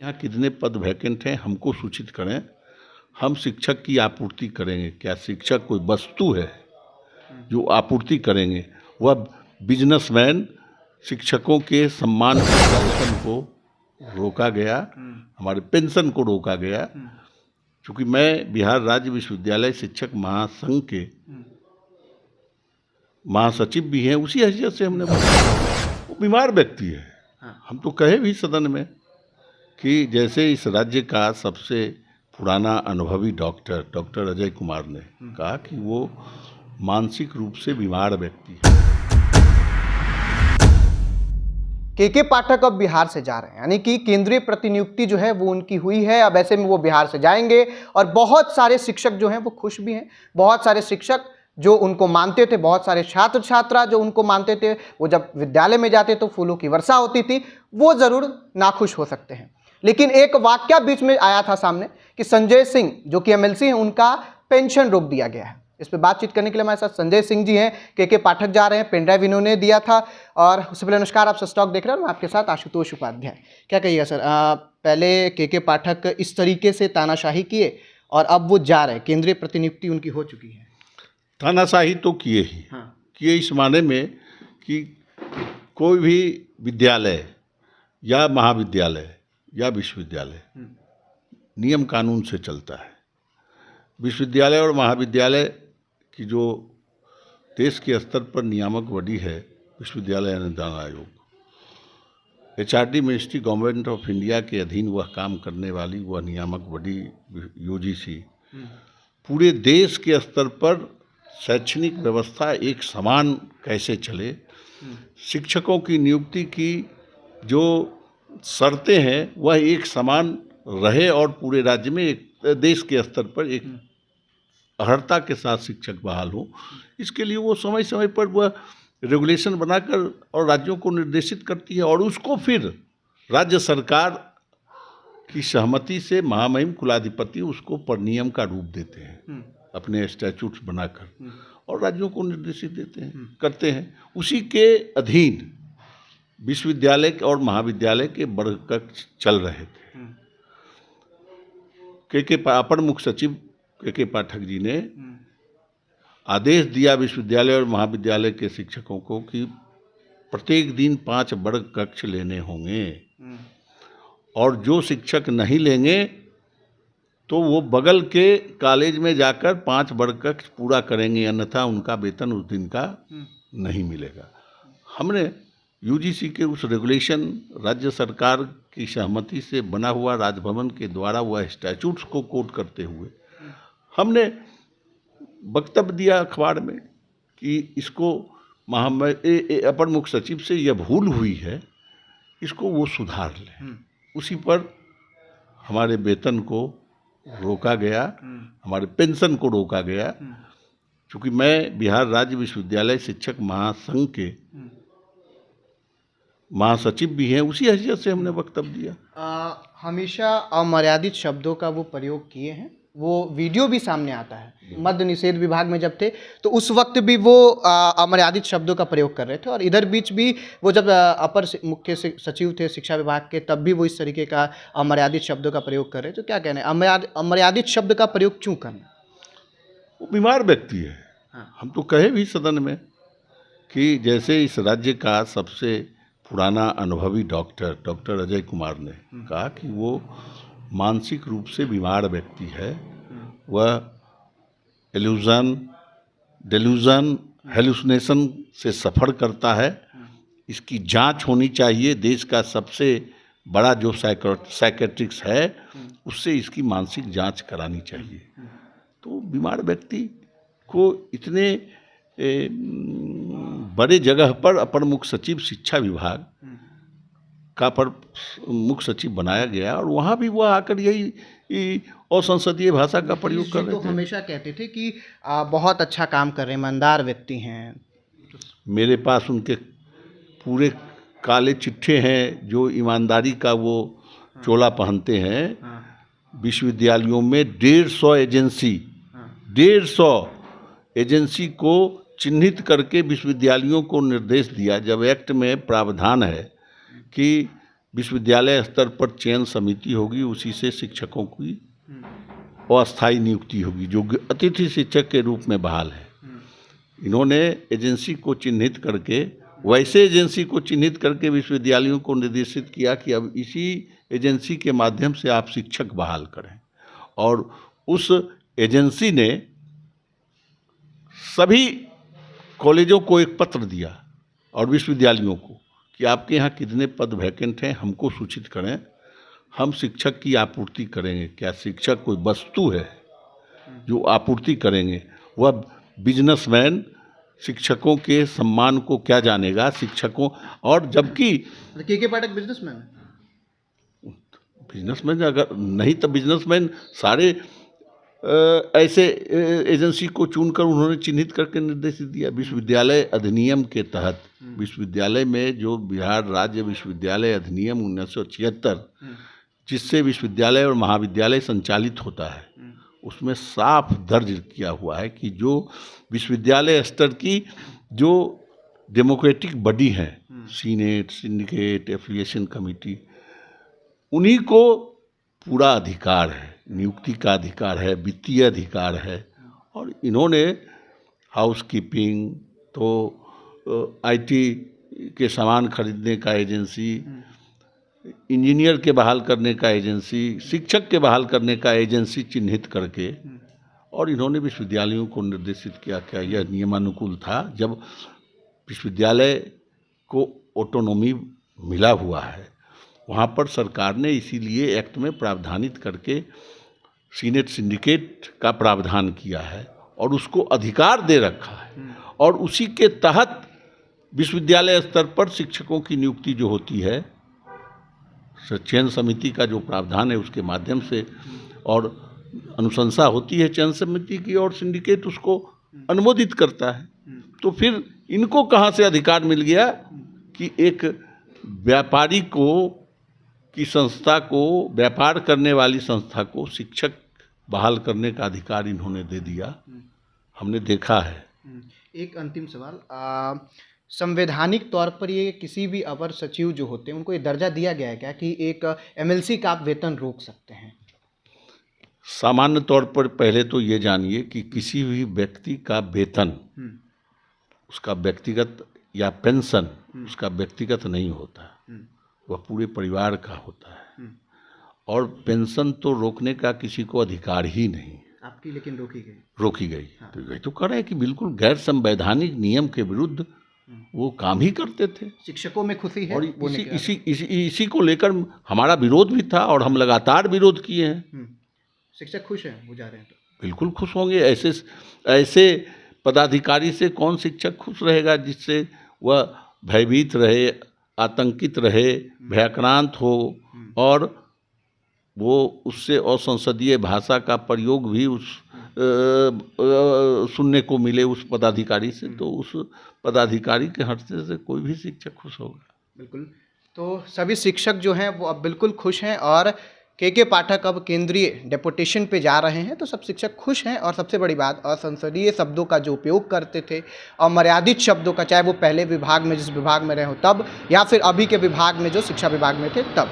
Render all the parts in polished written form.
यहाँ कितने पद वैकेंट हैं हमको सूचित करें, हम शिक्षक की आपूर्ति करेंगे। क्या शिक्षक कोई वस्तु है जो आपूर्ति करेंगे? वह बिजनेसमैन शिक्षकों के सम्मान प्रदर्शन को रोका गया, हमारे पेंशन को रोका गया। क्योंकि मैं बिहार राज्य विश्वविद्यालय शिक्षक महासंघ के महासचिव भी हैं, उसी हैसियत से हमने वो बीमार व्यक्ति है। हम तो कहे भी सदन में कि जैसे इस राज्य का सबसे पुराना अनुभवी डॉक्टर अजय कुमार ने कहा कि वो मानसिक रूप से बीमार व्यक्ति है। के पाठक अब बिहार से जा रहे हैं, यानी कि केंद्रीय प्रतिनियुक्ति जो है वो उनकी हुई है। अब ऐसे में वो बिहार से जाएंगे और बहुत सारे शिक्षक जो हैं वो खुश भी हैं। बहुत सारे शिक्षक जो उनको मानते थे, बहुत सारे छात्र छात्रा जो उनको मानते थे, वो जब विद्यालय में जाते तो फूलों की वर्षा होती थी, वो ज़रूर नाखुश हो सकते हैं। लेकिन एक वाकया बीच में आया था सामने कि संजय सिंह जो कि एमएलसी हैं, उनका पेंशन रोक दिया गया है। इस पर बातचीत करने के लिए हमारे साथ संजय सिंह जी हैं, के पाठक जा रहे हैं, पेन ड्राइव इन्होंने दिया था। और उससे पहले नमस्कार, आप स्टॉक देख रहे हैं, मैं आपके साथ आशुतोष उपाध्याय। क्या कहिएगा सर, पहले के पाठक इस तरीके से तानाशाही किए और अब वो जा रहे हैं, केंद्रीय प्रतिनियुक्ति उनकी हो चुकी है। तानाशाही तो किए ही किए इस माने में कि कोई भी विद्यालय या महाविद्यालय या विश्वविद्यालय नियम कानून से चलता है। विश्वविद्यालय और महाविद्यालय की जो देश के स्तर पर नियामक बॉडी है, विश्वविद्यालय अनुदान आयोग, HRD ministry government of India के अधीन वह काम करने वाली वह नियामक बॉडी UGC पूरे देश के स्तर पर शैक्षणिक व्यवस्था एक समान कैसे चले, शिक्षकों की नियुक्ति की जो शर्तें हैं वह एक समान रहे और पूरे राज्य में एक देश के स्तर पर एक अर्हता के साथ शिक्षक बहाल हो, इसके लिए वो समय समय पर वह रेगुलेशन बनाकर और राज्यों को निर्देशित करती है और उसको फिर राज्य सरकार की सहमति से महामहिम कुलाधिपति उसको परिनियम का रूप देते हैं अपने स्टैट्यूट्स बनाकर और राज्यों को निर्देशित देते हैं करते हैं। उसी के अधीन विश्वविद्यालय और महाविद्यालय के वर्ग कक्ष चल रहे थे। के अपर मुख्य सचिव के पाठक जी ने आदेश दिया विश्वविद्यालय और महाविद्यालय के शिक्षकों को कि प्रत्येक दिन 5 वर्ग कक्ष लेने होंगे और जो शिक्षक नहीं लेंगे तो वो बगल के कॉलेज में जाकर 5 वर्ग कक्ष पूरा करेंगे, अन्यथा उनका वेतन उस दिन का नहीं मिलेगा। हमने UGC के उस रेगुलेशन राज्य सरकार की सहमति से बना हुआ राजभवन के द्वारा वह स्टैट्यूट्स को कोट करते हुए हमने वक्तव्य दिया अखबार में कि इसको अपर मुख्य सचिव से यह भूल हुई है, इसको वो सुधार लें। उसी पर हमारे वेतन को रोका गया, हमारे पेंशन को रोका गया। क्योंकि मैं बिहार राज्य विश्वविद्यालय शिक्षक महासंघ के महासचिव भी हैं, उसी हैसियत से हमने वक्तव्य दिया। हमेशा अमर्यादित शब्दों का वो प्रयोग किए हैं, वो वीडियो भी सामने आता है। मद्य निषेध विभाग में जब थे तो उस वक्त भी वो अमर्यादित शब्दों का प्रयोग कर रहे थे और इधर बीच भी वो जब अपर मुख्य सचिव थे शिक्षा विभाग के, तब भी वो इस तरीके का अमर्यादित शब्दों का प्रयोग कर रहे थे। तो क्या कहना है, अमर्यादित शब्द का प्रयोग क्यों करना? वो बीमार व्यक्ति है। हम तो कहे भी सदन में कि जैसे इस राज्य का सबसे पुराना अनुभवी डॉक्टर अजय कुमार ने कहा कि वो मानसिक रूप से बीमार व्यक्ति है, वह डेल्यूजन हेलुसिनेशन से सफ़र करता है। इसकी जांच होनी चाहिए। देश का सबसे बड़ा जो साइकेट्रिक्स है उससे इसकी मानसिक जांच करानी चाहिए। तो बीमार व्यक्ति को इतने बड़े जगह पर अपर मुख्य सचिव शिक्षा विभाग का पर मुख्य सचिव बनाया गया और वहाँ भी वह आकर यही असंसदीय भाषा का प्रयोग कर रहे थे। हमेशा कहते थे कि बहुत अच्छा काम कर रहे हैं, ईमानदार व्यक्ति हैं। मेरे पास उनके पूरे काले चिट्ठे हैं जो ईमानदारी का वो चोला पहनते हैं। विश्वविद्यालयों में 150 एजेंसी को चिन्हित करके विश्वविद्यालयों को निर्देश दिया। जब एक्ट में प्रावधान है कि विश्वविद्यालय स्तर पर चयन समिति होगी, उसी से शिक्षकों की अस्थायी नियुक्ति होगी जो अतिथि शिक्षक के रूप में बहाल है। इन्होंने एजेंसी को चिन्हित करके, वैसे एजेंसी को चिन्हित करके विश्वविद्यालयों को निर्देशित किया कि अब इसी एजेंसी के माध्यम से आप शिक्षक बहाल करें। और उस एजेंसी ने सभी कॉलेजों को एक पत्र दिया और विश्वविद्यालयों को कि आपके यहाँ कितने पद वैकेंट हैं, हमको सूचित करें, हम शिक्षक की आपूर्ति करेंगे। क्या शिक्षक कोई वस्तु है जो आपूर्ति करेंगे? वह बिजनेसमैन शिक्षकों के सम्मान को क्या जानेगा शिक्षकों। और जबकि के पाठक बिजनेसमैन है, बिजनेसमैन अगर नहीं तो बिजनेसमैन सारे ऐसे एजेंसी को चुनकर उन्होंने चिन्हित करके निर्देशित दिया। विश्वविद्यालय अधिनियम के तहत विश्वविद्यालय में जो बिहार राज्य विश्वविद्यालय अधिनियम 1976 जिससे विश्वविद्यालय और महाविद्यालय संचालित होता है, उसमें साफ दर्ज किया हुआ है कि जो विश्वविद्यालय स्तर की जो डेमोक्रेटिक बॉडी है, सीनेट, सिंडिकेट, एफिलिएशन कमेटी, उन्हीं को पूरा अधिकार है, नियुक्ति का अधिकार है, वित्तीय अधिकार है। और इन्होंने हाउसकीपिंग, तो आईटी के सामान खरीदने का एजेंसी, इंजीनियर के बहाल करने का एजेंसी, शिक्षक के बहाल करने का एजेंसी चिन्हित करके और इन्होंने विश्वविद्यालयों को निर्देशित किया। क्या यह नियमानुकूल था? जब विश्वविद्यालय को ऑटोनॉमी मिला हुआ है, वहाँ पर सरकार ने इसीलिए एक्ट में प्रावधानित करके सीनेट सिंडिकेट का प्रावधान किया है और उसको अधिकार दे रखा है। और उसी के तहत विश्वविद्यालय स्तर पर शिक्षकों की नियुक्ति जो होती है, चयन समिति का जो प्रावधान है उसके माध्यम से, और अनुशंसा होती है चयन समिति की और सिंडिकेट उसको अनुमोदित करता है। तो फिर इनको कहाँ से अधिकार मिल गया कि एक व्यापारी को की संस्था को, व्यापार करने वाली संस्था को शिक्षक बहाल करने का अधिकार इन्होंने दे दिया? हमने देखा है। एक अंतिम सवाल, संवैधानिक तौर पर ये किसी भी अवर सचिव जो होते हैं उनको ये दर्जा दिया गया है क्या कि एक एमएलसी का आप वेतन रोक सकते हैं? सामान्य तौर पर पहले तो ये जानिए कि किसी भी व्यक्ति का वेतन उसका व्यक्तिगत या पेंशन उसका व्यक्तिगत नहीं होता, वह पूरे परिवार का होता है। और पेंशन तो रोकने का किसी को अधिकार ही नहीं। आपकी लेकिन रोकी गई। तो ये तो कह रहे हैं कि बिल्कुल गैर संवैधानिक नियम के विरुद्ध वो काम ही करते थे। शिक्षकों में खुशी है और इसी को लेकर हमारा विरोध भी था और हम लगातार विरोध किए हैं। शिक्षक खुश हैं, वो जा रहे हैं तो बिल्कुल खुश होंगे। ऐसे पदाधिकारी से कौन शिक्षक खुश रहेगा जिससे वह भयभीत रहे, आतंकित रहे, भयाक्रांत हो और वो उससे असंसदीय भाषा का प्रयोग भी सुनने को मिले उस पदाधिकारी से, तो उस पदाधिकारी के हटने से कोई भी शिक्षक खुश होगा। बिल्कुल। तो सभी शिक्षक जो हैं वो अब बिल्कुल खुश हैं और के पाठक अब केंद्रीय डेपुटेशन पे जा रहे हैं, तो सब शिक्षक खुश हैं। और सबसे बड़ी बात, असंसदीय शब्दों का जो उपयोग करते थे, अमर्यादित शब्दों का, चाहे वो पहले विभाग में जिस विभाग में रहे हो तब, या फिर अभी के विभाग में जो शिक्षा विभाग में थे तब।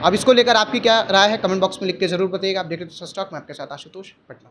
अब इसको लेकर आपकी क्या राय है, कमेंट बॉक्स में लिख के जरूर बताइएगा। आप देख रहे थे सच टॉक, मैं आपके साथ आशुतोष, पटना।